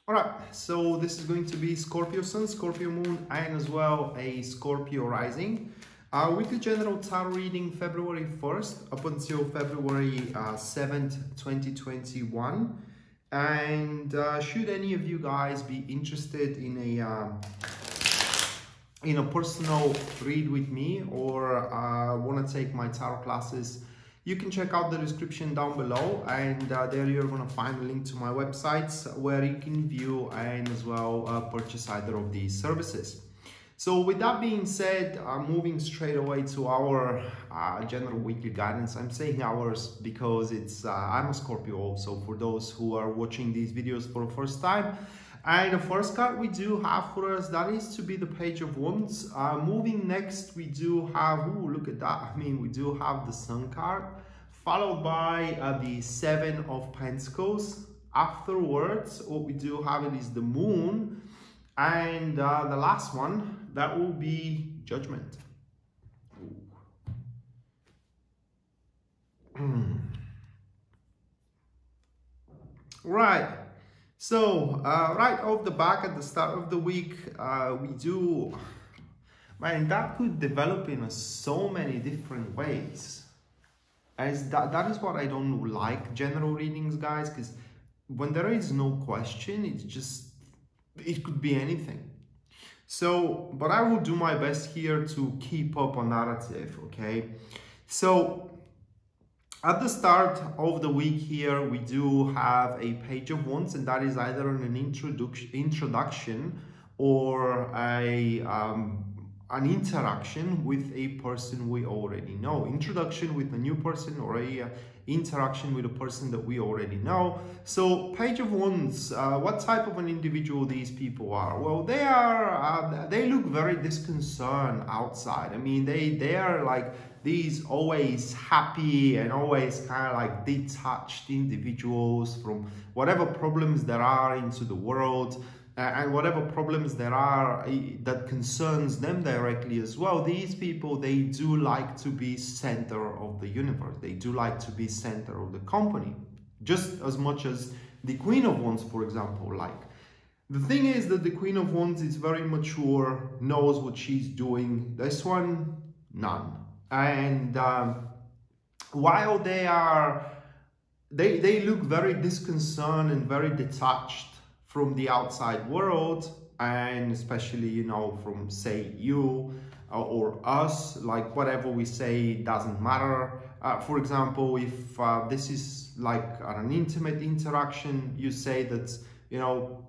Alright, so this is going to be Scorpio Sun, Scorpio Moon, and as well a Scorpio Rising. Weekly general tarot reading February 1st up until February 7th, 2021. And should any of you guys be interested in a personal read with me or want to take my tarot classes, you can check out the description down below, and there you're going to find a link to my websites where you can view and as well purchase either of these services. So with that being said, moving straight away to our general weekly guidance. I'm saying ours because it's I'm a Scorpio also, for those who are watching these videos for the first time. And the first card we do have for us, that is to be the Page of Wands. Moving next, we do have, ooh, look at that. I mean, we do have the Sun card, followed by the Seven of Pentacles. Afterwards, what we do have it is the Moon. And the last one, that will be Judgment. Right. So, right off the back at the start of the week, we do, man, that could develop in so many different ways. As that is what I don't like general readings, guys, because when there is no question, it could be anything. So, but I will do my best here to keep up a narrative, okay? So, at the start of the week here, we do have a Page of Wands, and that is either an introduction or an interaction with a person we already know. Introduction with a new person or a interaction with a person that we already know. So Page of Wands, what type of an individual these people are? Well, they look very disconcerted outside. I mean, they are like these always happy and always kind of like detached individuals from whatever problems there are into the world. And whatever problems there are that concerns them directly as well, these people, they do like to be center of the universe. They do like to be center of the company, just as much as the Queen of Wands, for example. Like, the thing is that the Queen of Wands is very mature, knows what she's doing. This one, none. And while they look very disconcerted and very detached from the outside world, and especially, you know, from, say, you or us, like whatever we say doesn't matter. For example, if this is like an intimate interaction, you say that, you know,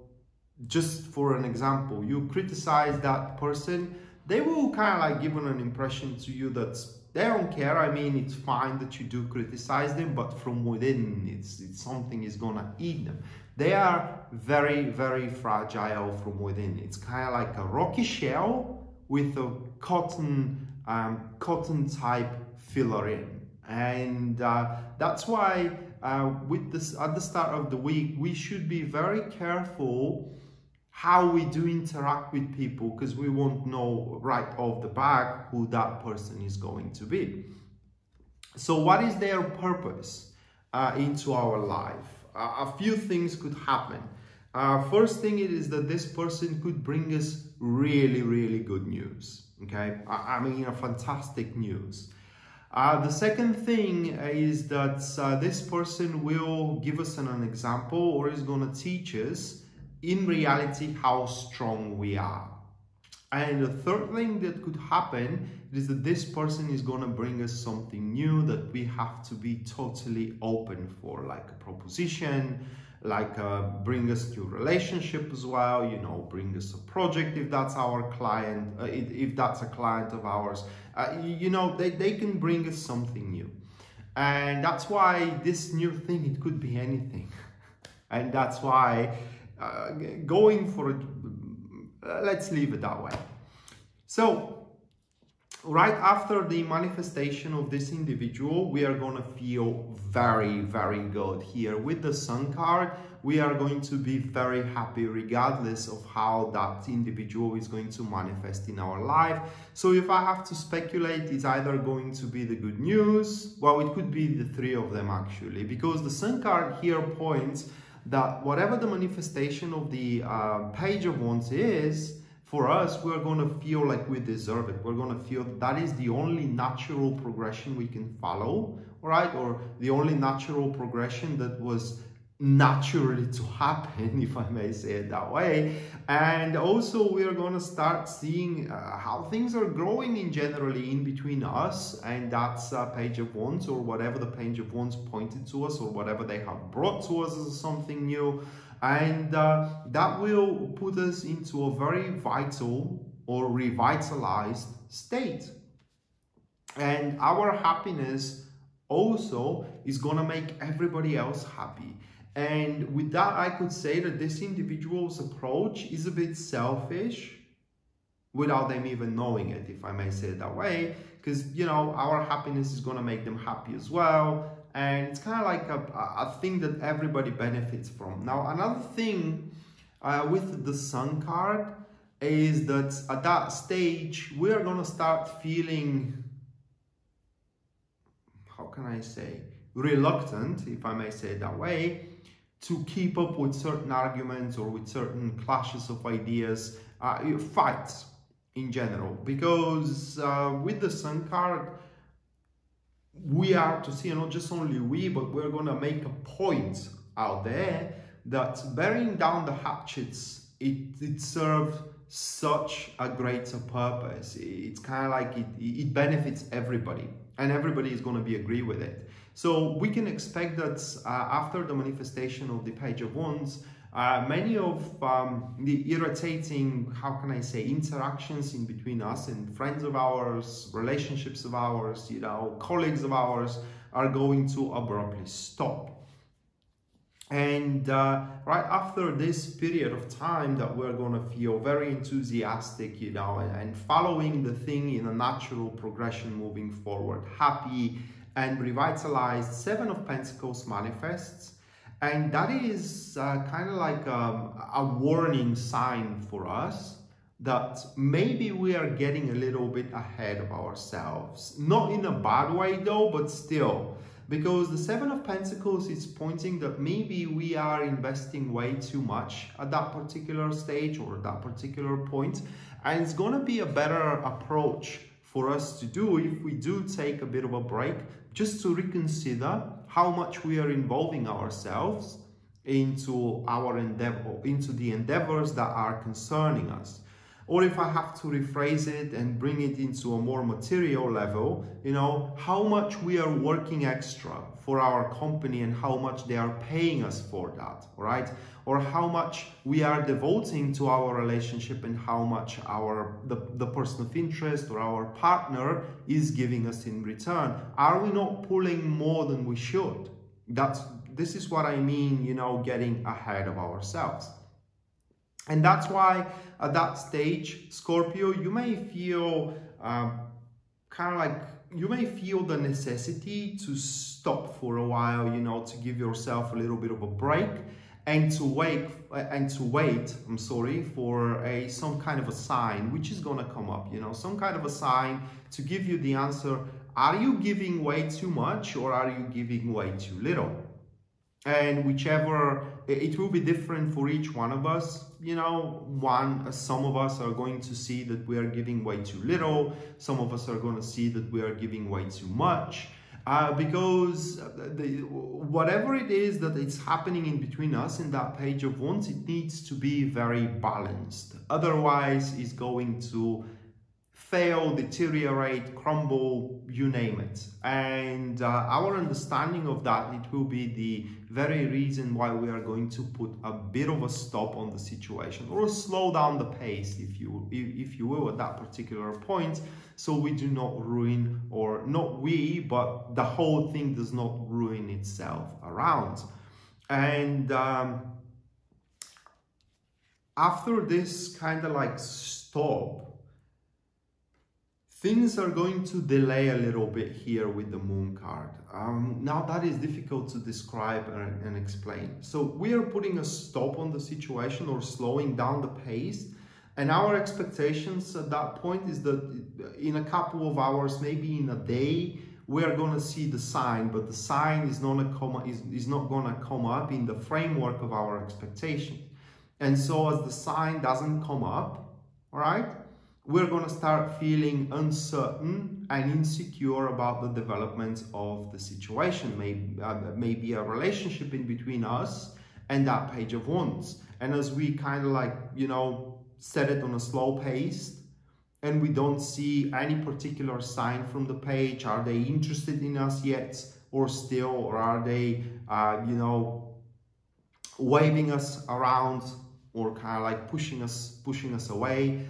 just for an example, you criticize that person, they will kind of like give an impression to you that they don't care. I mean, it's fine that you do criticize them, but from within, it's something is gonna eat them. They are very, very fragile from within. It's kind of like a rocky shell with a cotton type filler in. And that's why with this, at the start of the week, we should be very careful how we do interact with people, because we won't know right off the bat who that person is going to be. So what is their purpose into our life? A few things could happen. First thing is that this person could bring us really, really good news. Okay, I mean, a fantastic news. The second thing is that this person will give us an example, or is going to teach us in reality how strong we are. And the third thing that could happen is that this person is going to bring us something new that we have to be totally open for, like a proposition, like bring us to a relationship as well, you know, bring us a project if that's our client, if that's a client of ours, you know, they can bring us something new. And that's why this new thing, it could be anything. And that's why going for it, let's leave it that way. So right after the manifestation of this individual, we are going to feel very, very good. Here with the Sun card, we are going to be very happy regardless of how that individual is going to manifest in our life. So if I have to speculate, it's either going to be the good news, well, it could be the three of them actually, because the Sun card here points that whatever the manifestation of the Page of Wands is, for us, we're going to feel like we deserve it. We're going to feel that is the only natural progression we can follow, all right? Or the only natural progression that was naturally to happen, if I may say it that way. And also we are going to start seeing how things are growing in generally in between us, and that's Page of Wands, or whatever the Page of Wands pointed to us, or whatever they have brought to us as something new. And that will put us into a very vital or revitalized state. And our happiness also is going to make everybody else happy. And with that, I could say that this individual's approach is a bit selfish without them even knowing it, if I may say it that way, because, you know, our happiness is going to make them happy as well. And it's kind of like a thing that everybody benefits from. Now, another thing with the Sun card is that at that stage, we are going to start feeling, how can I say, reluctant, if I may say it that way, to keep up with certain arguments or with certain clashes of ideas, fights in general. Because with the Sun card, we are to see, and not just only we, but we're going to make a point out there that burying down the hatchets, it serves such a greater purpose. It's kind of like it benefits everybody, and everybody is going to be agree with it. So we can expect that after the manifestation of the Page of Wands, many of the irritating, how can I say, interactions in between us and friends of ours, relationships of ours, you know, colleagues of ours are going to abruptly stop. And right after this period of time that we're going to feel very enthusiastic, you know, and following the thing in a natural progression moving forward, happy and revitalized, Seven of Pentacles manifests. And that is kind of like a warning sign for us that maybe we are getting a little bit ahead of ourselves. Not in a bad way though, but still. Because the Seven of Pentacles is pointing that maybe we are investing way too much at that particular stage or that particular point. And it's going to be a better approach for us to do if we do take a bit of a break, just to reconsider how much we are involving ourselves into our endeavor, into the endeavors that are concerning us. Or if I have to rephrase it and bring it into a more material level, you know, how much we are working extra for our company and how much they are paying us for that, right? Or how much we are devoting to our relationship and how much the person of interest or our partner is giving us in return. Are we not pulling more than we should? This is what I mean, you know, getting ahead of ourselves. And that's why at that stage, Scorpio, you may feel kind of like, you may feel the necessity to stop for a while, you know, to give yourself a little bit of a break and to wait, I'm sorry, for some kind of a sign, which is going to come up, you know, some kind of a sign to give you the answer. Are you giving way too much or are you giving way too little? And whichever, it will be different for each one of us. You know, some of us are going to see that we are giving way too little. Some of us are going to see that we are giving way too much. Because whatever it is that is happening in between us in that Page of Wands, it needs to be very balanced. Otherwise, it's going to fail, deteriorate, crumble, you name it. And our understanding of that, it will be the very reason why we are going to put a bit of a stop on the situation, or slow down the pace, if you will, at that particular point, so we do not ruin, or not we, but the whole thing does not ruin itself around. And after this kind of like stop, things are going to delay a little bit here with the Moon card. Now that is difficult to describe and explain. So we are putting a stop on the situation, or slowing down the pace. And our expectations at that point is that in a couple of hours, maybe in a day, we are going to see the sign, but the sign is not going to come up in the framework of our expectation. And so as the sign doesn't come up, all right, we're going to start feeling uncertain and insecure about the development of the situation. Maybe a relationship in between us and that Page of Wands. And as we kind of like, you know, set it on a slow pace, and we don't see any particular sign from the page, are they interested in us yet or still, or are they, you know, waving us around or kind of like pushing us away?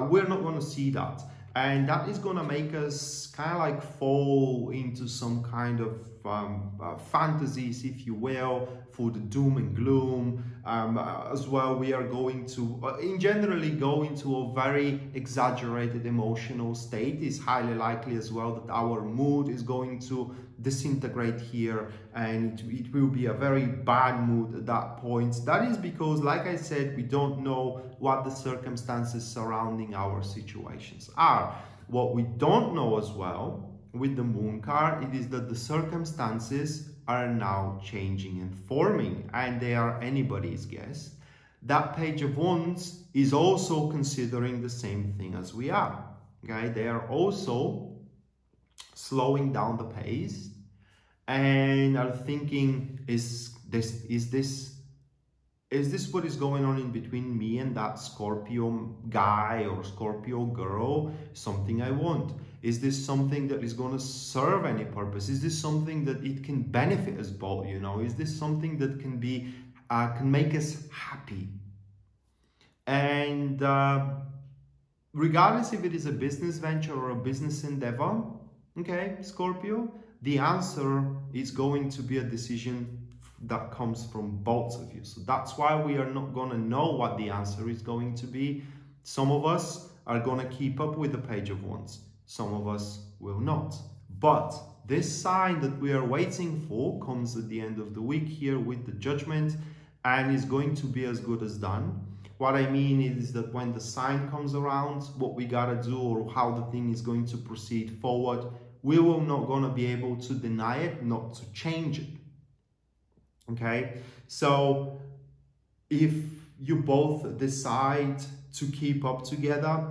We're not going to see that, and that is going to make us kind of like fall into some kind of fantasies, if you will, for the doom and gloom. As well, we are going to in generally go into a very exaggerated emotional state. It's highly likely as well that our mood is going to disintegrate here, and it will be a very bad mood at that point. That is because, like I said, we don't know what the circumstances surrounding our situations are. What we don't know as well with the Moon card, it is that the circumstances are now changing and forming, and they are anybody's guess. That Page of Wands is also considering the same thing as we are. Okay, they are also slowing down the pace and are thinking, is this what is going on in between me and that Scorpio guy or Scorpio girl? Something I want. Is this something that is going to serve any purpose? Is this something that it can benefit us both? You know, is this something that can be can make us happy? And regardless if it is a business venture or a business endeavor, okay, Scorpio, the answer is going to be a decision that comes from both of you. So that's why we are not going to know what the answer is going to be. Some of us are going to keep up with the Page of Wands. Some of us will not. But this sign that we are waiting for comes at the end of the week here with the Judgment, and is going to be as good as done. What I mean is that when the sign comes around, what we got to do or how the thing is going to proceed forward, we will not going to be able to deny it, not to change it. Okay, so if you both decide to keep up together,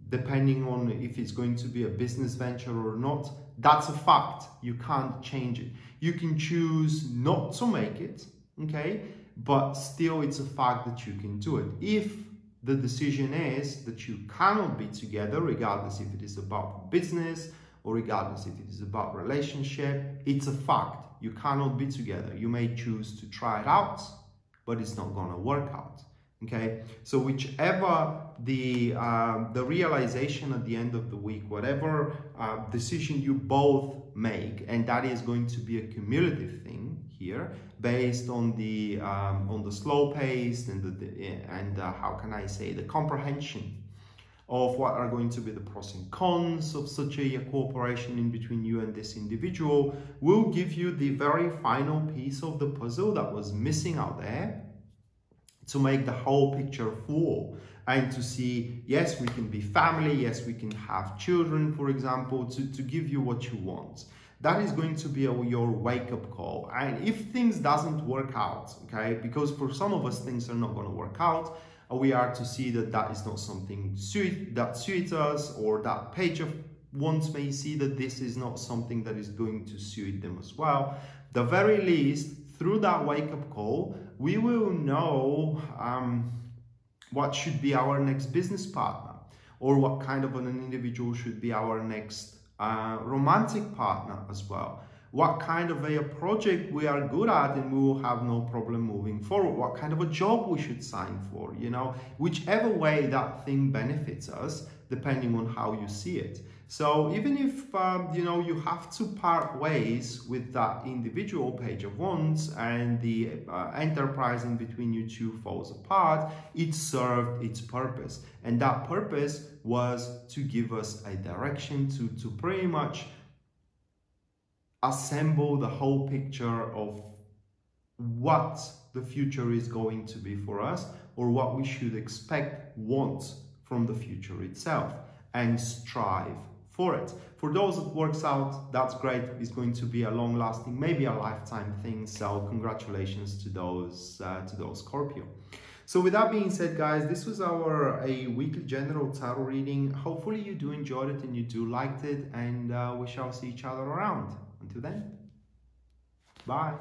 depending on if it's going to be a business venture or not, that's a fact. You can't change it. You can choose not to make it, okay, but still it's a fact that you can do it. If the decision is that you cannot be together, regardless if it is about business or regardless if it is about relationship, it's a fact. You cannot be together. You may choose to try it out, but it's not going to work out. Okay, so whichever the realization at the end of the week, whatever decision you both make, and that is going to be a cumulative thing here, based on the slow pace and how can I say, the comprehension of what are going to be the pros and cons of such a cooperation in between you and this individual, will give you the very final piece of the puzzle that was missing out there to make the whole picture full, and to see, yes, we can be family, yes, we can have children, for example, to give you what you want. That is going to be your wake-up call. And if things doesn't work out, okay, because for some of us things are not going to work out, we are to see that that is not something that suits us, or that Page of Wands may see that this is not something that is going to suit them as well. The very least, through that wake-up call, we will know what should be our next business partner, or what kind of an individual should be our next romantic partner as well. What kind of a project we are good at and we will have no problem moving forward. What kind of a job we should sign for, you know, whichever way that thing benefits us, depending on how you see it. So even if, you know, you have to part ways with that individual Page of Wands and the enterprise in between you two falls apart, it served its purpose. And that purpose was to give us a direction, to pretty much assemble the whole picture of what the future is going to be for us, or what we should expect, want from the future itself, and strive for it. For those that works out, that's great. It's going to be a long-lasting, maybe a lifetime thing. So congratulations to those Scorpio. So with that being said, guys, this was our weekly general tarot reading. Hopefully you do enjoy it and you do liked it, and we shall see each other around. Until then, bye.